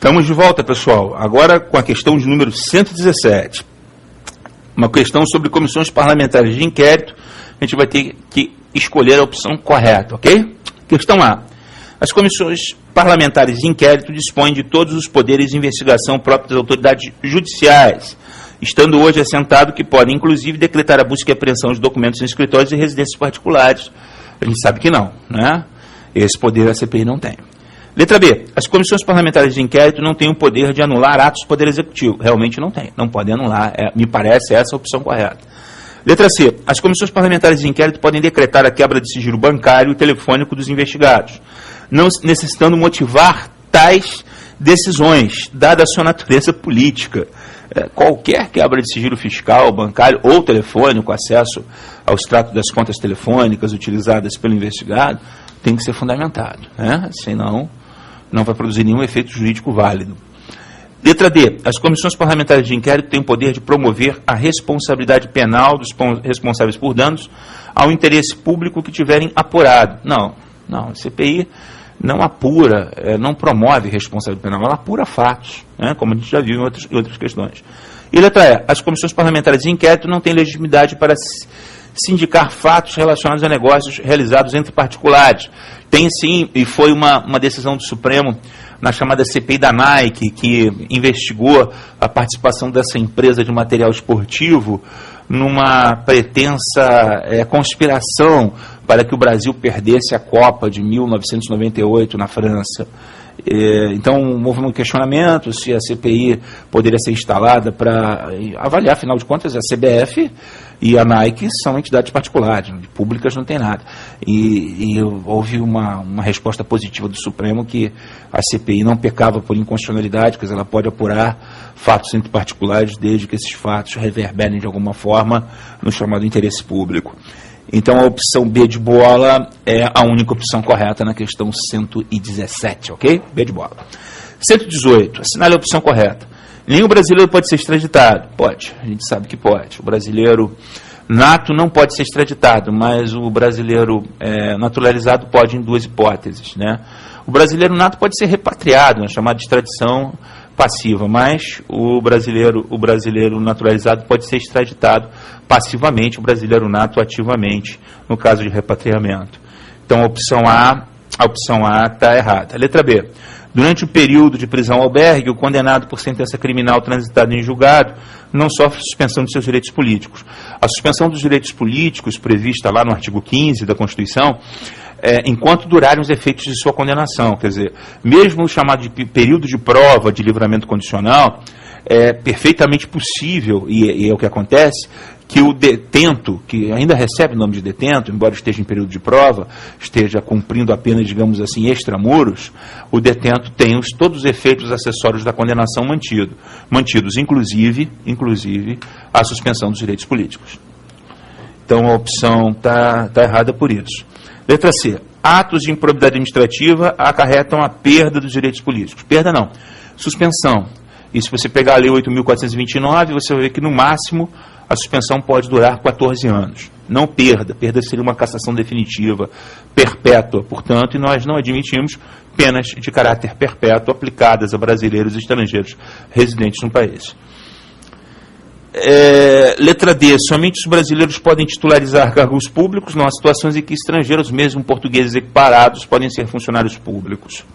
Estamos de volta, pessoal. Agora com a questão de número 117. Uma questão sobre comissões parlamentares de inquérito. A gente vai ter que escolher a opção correta, ok? Questão A. As comissões parlamentares de inquérito dispõem de todos os poderes de investigação próprios das autoridades judiciais, estando hoje assentado que podem, inclusive, decretar a busca e apreensão de documentos em escritórios e residências particulares. A gente sabe que não, né? Esse poder a CPI não tem. Letra B. As comissões parlamentares de inquérito não têm o poder de anular atos do Poder Executivo. Realmente não tem. Não podem anular. Me parece essa a opção correta. Letra C. As comissões parlamentares de inquérito podem decretar a quebra de sigilo bancário e telefônico dos investigados, não necessitando motivar tais decisões, dada a sua natureza política. Qualquer quebra de sigilo fiscal, bancário ou telefônico, acesso ao extrato das contas telefônicas utilizadas pelo investigado, tem que ser fundamentado, né? Senão não vai produzir nenhum efeito jurídico válido. Letra D. As comissões parlamentares de inquérito têm o poder de promover a responsabilidade penal dos responsáveis por danos ao interesse público que tiverem apurado. Não, a CPI não apura, não promove responsabilidade penal, ela apura fatos, né, como a gente já viu em outras questões. E letra E. As comissões parlamentares de inquérito não têm legitimidade para sindicar fatos relacionados a negócios realizados entre particulares. Tem sim, e foi uma decisão do Supremo na chamada CPI da Nike, que investigou a participação dessa empresa de material esportivo numa pretensa conspiração para que o Brasil perdesse a Copa de 1998 na França. Então, houve um questionamento se a CPI poderia ser instalada para avaliar, afinal de contas, a CBF e a Nike são entidades particulares, públicas não tem nada. E houve uma resposta positiva do Supremo que a CPI não pecava por inconstitucionalidade, quer dizer, ela pode apurar fatos entre particulares desde que esses fatos reverberem de alguma forma no chamado interesse público. Então, a opção B de bola é a única opção correta na questão 117, ok? B de bola. 118, assinale a opção correta. Nenhum brasileiro pode ser extraditado. Pode, a gente sabe que pode. O brasileiro nato não pode ser extraditado, mas o brasileiro naturalizado pode em duas hipóteses, né? O brasileiro nato pode ser repatriado, na chamada de extradição passiva, mas o brasileiro naturalizado pode ser extraditado passivamente, o brasileiro nato ativamente, no caso de repatriamento. Então a opção A está errada. Letra B. Durante o período de prisão albergue, o condenado por sentença criminal transitada em julgado não sofre suspensão de seus direitos políticos. A suspensão dos direitos políticos, prevista lá no artigo 15 da Constituição, enquanto durarem os efeitos de sua condenação. Quer dizer, mesmo o chamado de período de prova de livramento condicional, é perfeitamente possível, e é o que acontece, que o detento, que ainda recebe o nome de detento, embora esteja em período de prova, esteja cumprindo a pena, digamos assim, extramuros, o detento tem todos os efeitos acessórios da condenação mantidos, inclusive a suspensão dos direitos políticos. Então a opção está errada por isso. Letra C. Atos de improbidade administrativa acarretam a perda dos direitos políticos. Perda não, suspensão. E se você pegar a Lei 8.429, você vai ver que no máximo a suspensão pode durar 14 anos. Não perda. Perda seria uma cassação definitiva, perpétua, portanto, e nós não admitimos penas de caráter perpétuo aplicadas a brasileiros e estrangeiros residentes no país. Letra D. Somente os brasileiros podem titularizar cargos públicos, não há situações em que estrangeiros, mesmo portugueses equiparados, podem ser funcionários públicos.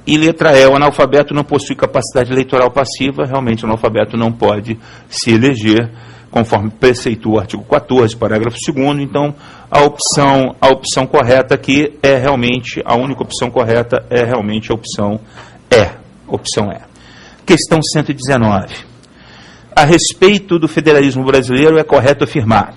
E letra E. O analfabeto não possui capacidade eleitoral passiva, realmente o analfabeto não pode se eleger, conforme preceitua o artigo 14, parágrafo 2º, então a opção correta aqui é realmente, a única opção correta é realmente a opção E. Questão 119. A respeito do federalismo brasileiro, é correto afirmar.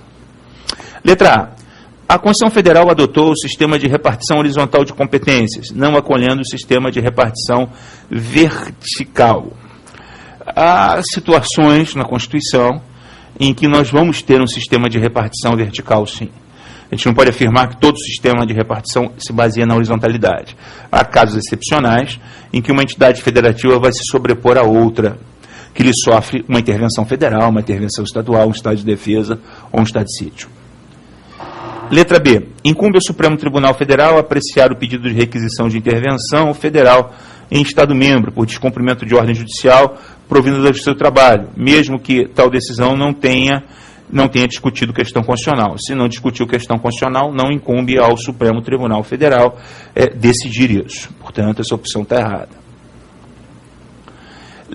Letra A. A Constituição Federal adotou o sistema de repartição horizontal de competências, não acolhendo o sistema de repartição vertical. Há situações na Constituição em que nós vamos ter um sistema de repartição vertical, sim. A gente não pode afirmar que todo sistema de repartição se baseia na horizontalidade. Há casos excepcionais em que uma entidade federativa vai se sobrepor a outra, que lhe sofre uma intervenção federal, uma intervenção estadual, um estado de defesa ou um estado de sítio. Letra B. Incumbe ao Supremo Tribunal Federal apreciar o pedido de requisição de intervenção federal em Estado-membro por descumprimento de ordem judicial provinda do seu trabalho, mesmo que tal decisão não tenha discutido questão constitucional. Se não discutiu questão constitucional, não incumbe ao Supremo Tribunal Federal decidir isso. Portanto, essa opção está errada.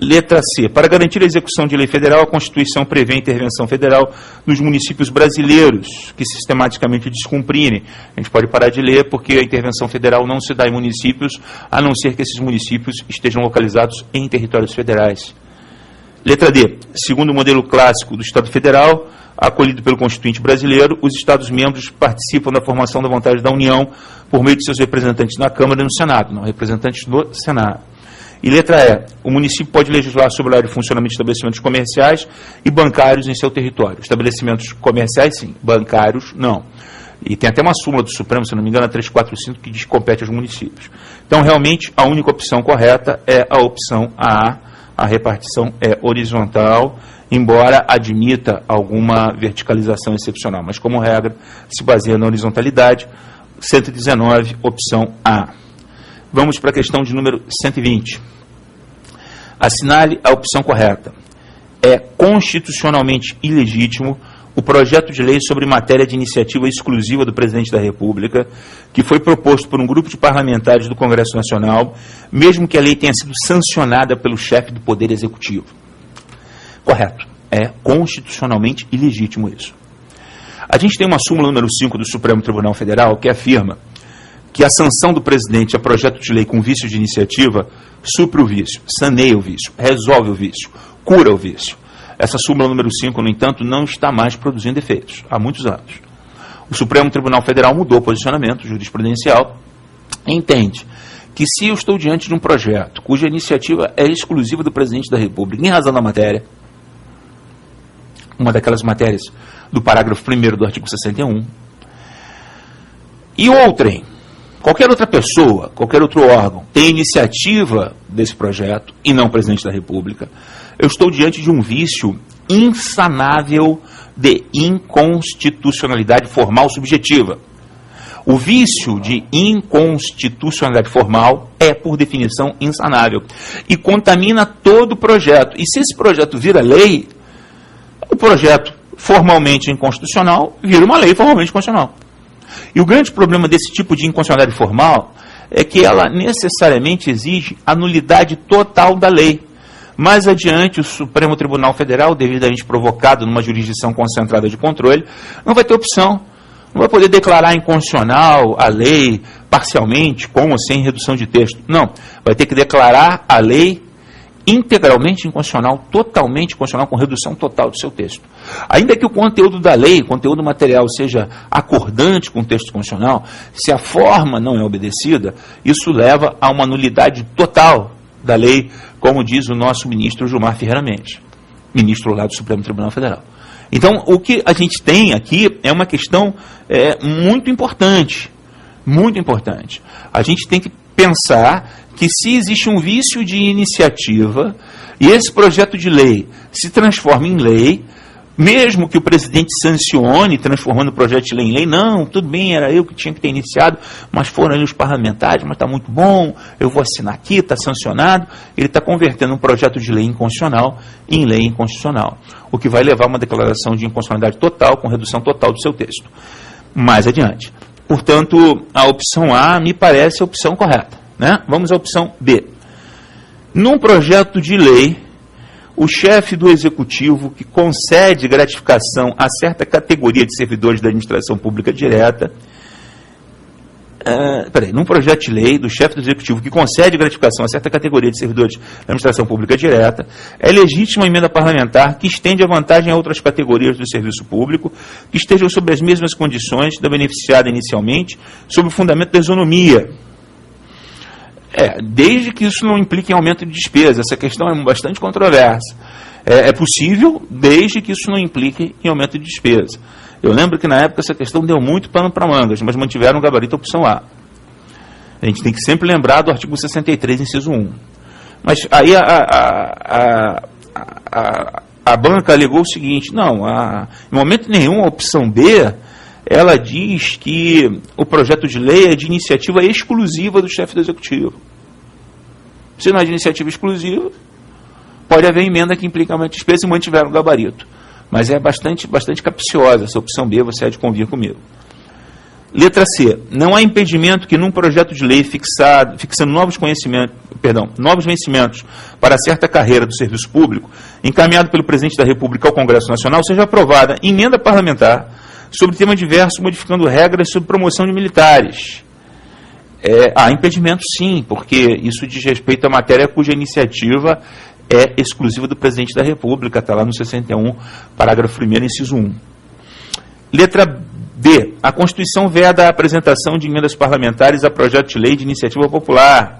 Letra C. Para garantir a execução de lei federal, a Constituição prevê a intervenção federal nos municípios brasileiros que sistematicamente descumprirem. A gente pode parar de ler porque a intervenção federal não se dá em municípios, a não ser que esses municípios estejam localizados em territórios federais. Letra D. Segundo o modelo clássico do Estado Federal, acolhido pelo Constituinte brasileiro, os Estados-membros participam da formação da vontade da União por meio de seus representantes na Câmara e no Senado, não representantes no Senado. E letra E. O município pode legislar sobre o horário de funcionamento de estabelecimentos comerciais e bancários em seu território. Estabelecimentos comerciais, sim. Bancários, não. E tem até uma súmula do Supremo, se não me engano, a 345, que diz que compete aos municípios. Então, realmente, a única opção correta é a opção A. A repartição é horizontal, embora admita alguma verticalização excepcional. Mas, como regra, se baseia na horizontalidade. 119, opção A. Vamos para a questão de número 120. Assinale a opção correta. É constitucionalmente ilegítimo o projeto de lei sobre matéria de iniciativa exclusiva do Presidente da República, que foi proposto por um grupo de parlamentares do Congresso Nacional, mesmo que a lei tenha sido sancionada pelo chefe do Poder Executivo. Correto. É constitucionalmente ilegítimo isso. A gente tem uma súmula número 5 do Supremo Tribunal Federal que afirma que a sanção do presidente a projeto de lei com vício de iniciativa supre o vício, saneia o vício, resolve o vício, cura o vício. Essa súmula número 5, no entanto, não está mais produzindo efeitos, há muitos anos. O Supremo Tribunal Federal mudou o posicionamento jurisprudencial e entende que se eu estou diante de um projeto cuja iniciativa é exclusiva do presidente da República, em razão da matéria, uma daquelas matérias do parágrafo 1º do artigo 61, e outrem, qualquer outra pessoa, qualquer outro órgão tem iniciativa desse projeto e não o presidente da República, eu estou diante de um vício insanável de inconstitucionalidade formal subjetiva. O vício de inconstitucionalidade formal é, por definição, insanável e contamina todo o projeto. E se esse projeto vira lei, o projeto formalmente inconstitucional vira uma lei formalmente constitucional. E o grande problema desse tipo de inconstitucionalidade formal é que ela necessariamente exige a nulidade total da lei. Mais adiante, o Supremo Tribunal Federal, devidamente provocado numa jurisdição concentrada de controle, não vai ter opção. Não vai poder declarar inconstitucional a lei parcialmente, com ou sem redução de texto. Não. Vai ter que declarar a lei integralmente inconstitucional, totalmente inconstitucional, com redução total do seu texto. Ainda que o conteúdo da lei, o conteúdo material, seja acordante com o texto constitucional, se a forma não é obedecida, isso leva a uma nulidade total da lei, como diz o nosso ministro Gilmar Ferreira Mendes, ministro lá do Supremo Tribunal Federal. Então, o que a gente tem aqui é uma questão muito importante, muito importante. A gente tem que pensar que se existe um vício de iniciativa e esse projeto de lei se transforma em lei, mesmo que o presidente sancione, transformando o projeto de lei em lei, não, tudo bem, era eu que tinha que ter iniciado, mas foram ali os parlamentares, mas está muito bom, eu vou assinar aqui, está sancionado, ele está convertendo um projeto de lei inconstitucional em lei inconstitucional, o que vai levar a uma declaração de inconstitucionalidade total, com redução total do seu texto. Mais adiante. Portanto, a opção A me parece a opção correta, né? Vamos à opção B. Num projeto de lei, o chefe do executivo que concede gratificação a certa categoria de servidores da administração pública direta, num projeto de lei do chefe do executivo que concede gratificação a certa categoria de servidores da administração pública direta, é legítima a emenda parlamentar que estende a vantagem a outras categorias do serviço público que estejam sob as mesmas condições da beneficiada inicialmente, sob o fundamento da isonomia. Desde que isso não implique em aumento de despesa. Essa questão é bastante controversa. É possível, desde que isso não implique em aumento de despesa. Eu lembro que na época essa questão deu muito pano para mangas, mas mantiveram o gabarito opção A. A gente tem que sempre lembrar do artigo 63, inciso 1. Mas aí a banca alegou o seguinte, não, em momento nenhum a opção B ela diz que o projeto de lei é de iniciativa exclusiva do chefe do Executivo. Se não é de iniciativa exclusiva, pode haver emenda que implica uma despesa e mantiver o gabarito. Mas é bastante capciosa essa opção B, você há de convir comigo. Letra C. Não há impedimento que num projeto de lei fixando novos vencimentos para certa carreira do serviço público, encaminhado pelo Presidente da República ao Congresso Nacional, seja aprovada emenda parlamentar sobre tema diverso, modificando regras sobre promoção de militares. Há impedimento sim, porque isso diz respeito à matéria cuja iniciativa é exclusiva do Presidente da República, está lá no 61, parágrafo 1º, inciso 1. Letra B. A Constituição veda a apresentação de emendas parlamentares a projeto de lei de iniciativa popular.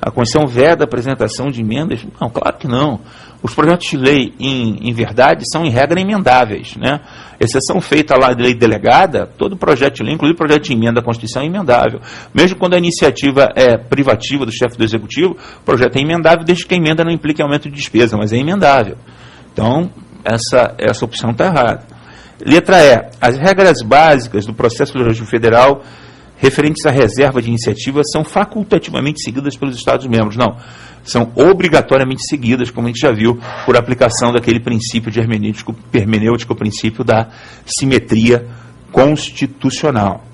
A Constituição veda a apresentação de emendas? Não, claro que não. Os projetos de lei, em verdade, são, em regra, emendáveis, né? Exceção feita lá de lei delegada, todo projeto de lei, inclusive projeto de emenda à Constituição, é emendável. Mesmo quando a iniciativa é privativa do chefe do Executivo, o projeto é emendável, desde que a emenda não implique aumento de despesa, mas é emendável. Então, essa opção está errada. Letra E. As regras básicas do processo legislativo federal referentes à reserva de iniciativa são facultativamente seguidas pelos Estados-membros. Não, são obrigatoriamente seguidas, como a gente já viu, por aplicação daquele princípio de hermenêutico, o princípio da simetria constitucional.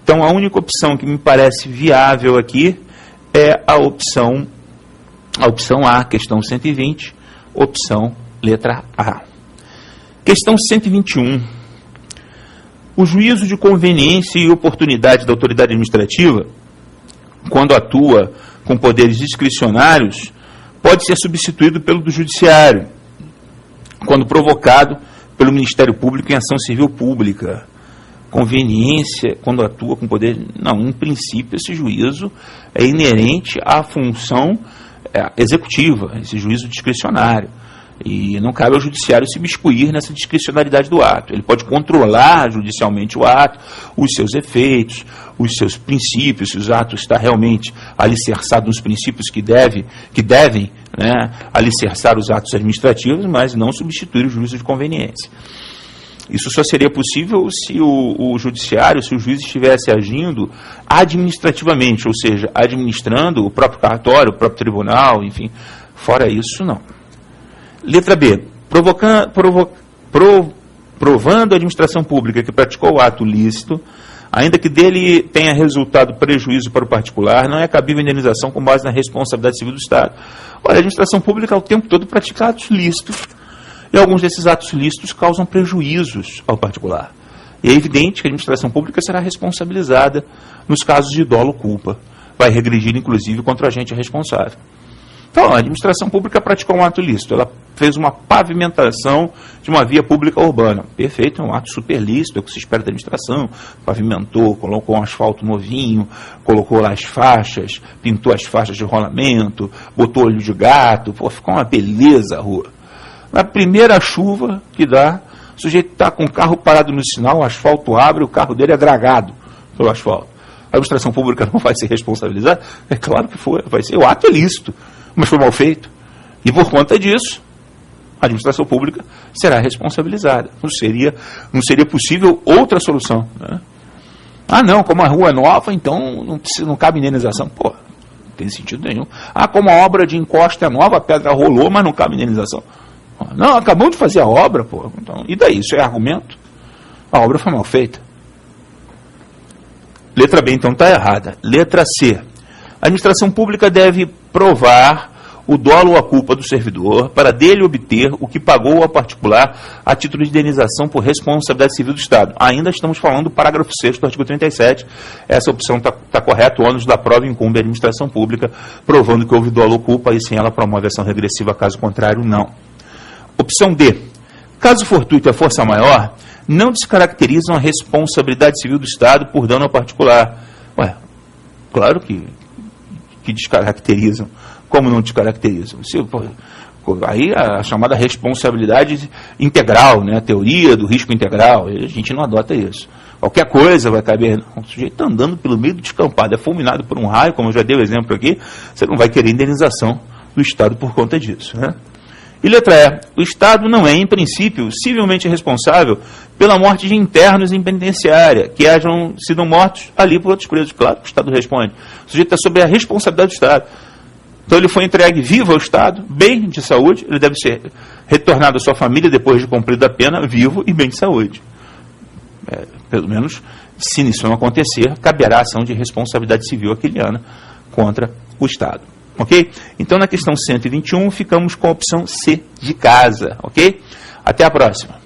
Então, a única opção que me parece viável aqui é a opção A, questão 120, opção letra A. Questão 121. O juízo de conveniência e oportunidade da autoridade administrativa, quando atua com poderes discricionários, pode ser substituído pelo do judiciário, quando provocado pelo Ministério Público em ação civil pública. Conveniência, quando atua com poder... Não, em princípio, esse juízo é inerente à função executiva, esse juízo discricionário. E não cabe ao judiciário se miscuir nessa discricionariedade do ato. Ele pode controlar judicialmente o ato, os seus efeitos, os seus princípios, se o ato está realmente alicerçado nos princípios que devem, né, alicerçar os atos administrativos, mas não substituir o juízo de conveniência. Isso só seria possível se o judiciário, se o juiz estivesse agindo administrativamente, ou seja, administrando o próprio cartório, o próprio tribunal, enfim. Fora isso, não. Letra B. Provando a administração pública que praticou o ato lícito, ainda que dele tenha resultado prejuízo para o particular, não é cabível indenização com base na responsabilidade civil do Estado. Olha, a administração pública o tempo todo pratica atos lícitos, e alguns desses atos lícitos causam prejuízos ao particular. E é evidente que a administração pública será responsabilizada nos casos de dolo ou culpa. Vai regredir, inclusive, contra o agente responsável. Então, a administração pública praticou um ato lícito. Ela fez uma pavimentação de uma via pública urbana. Perfeito, é um ato super lícito, é o que se espera da administração. Pavimentou, colocou um asfalto novinho, colocou lá as faixas, pintou as faixas de rolamento, botou olho de gato. Pô, ficou uma beleza a rua. Na primeira chuva que dá, o sujeito está com o carro parado no sinal, o asfalto abre, o carro dele é dragado pelo asfalto. A administração pública não vai ser responsabilizada? É claro que foi, vai ser. O ato é lícito, mas foi mal feito. E por conta disso, a administração pública será responsabilizada. Não seria possível outra solução, né? Ah, não, como a rua é nova, então não cabe indenização. Pô, não tem sentido nenhum. Ah, como a obra de encosta é nova, a pedra rolou, mas não cabe indenização. Não, acabamos de fazer a obra, pô. Então, e daí? Isso é argumento? A obra foi mal feita. Letra B, então, está errada. Letra C. A administração pública deve provar o dolo ou a culpa do servidor para dele obter o que pagou ao particular a título de indenização por responsabilidade civil do Estado. Ainda estamos falando do parágrafo 6º do artigo 37. Essa opção está correta. O ônus da prova incumbe à administração pública, provando que houve dolo ou culpa, e sem ela promove ação regressiva, caso contrário, não. Opção D. Caso fortuito a força maior, não descaracterizam a responsabilidade civil do Estado por dano ao particular. Ué, claro que descaracterizam. Como não descaracterizam? Aí a chamada responsabilidade integral, né? A teoria do risco integral, a gente não adota isso. Qualquer coisa vai caber. Não, o sujeito está andando pelo meio do descampado, é fulminado por um raio, como eu já dei o exemplo aqui, você não vai querer indenização do Estado por conta disso, né? E letra E, o Estado não é, em princípio, civilmente responsável pela morte de internos em penitenciária, que hajam sido mortos ali por outros presos. Claro que o Estado responde. O sujeito está sob a responsabilidade do Estado. Então ele foi entregue vivo ao Estado, bem de saúde, ele deve ser retornado à sua família depois de cumprida a pena, vivo e bem de saúde. Pelo menos, se isso não acontecer, caberá a ação de responsabilidade civil aquiliana contra o Estado. Ok? Então, na questão 121, ficamos com a opção C de casa. Ok? Até a próxima.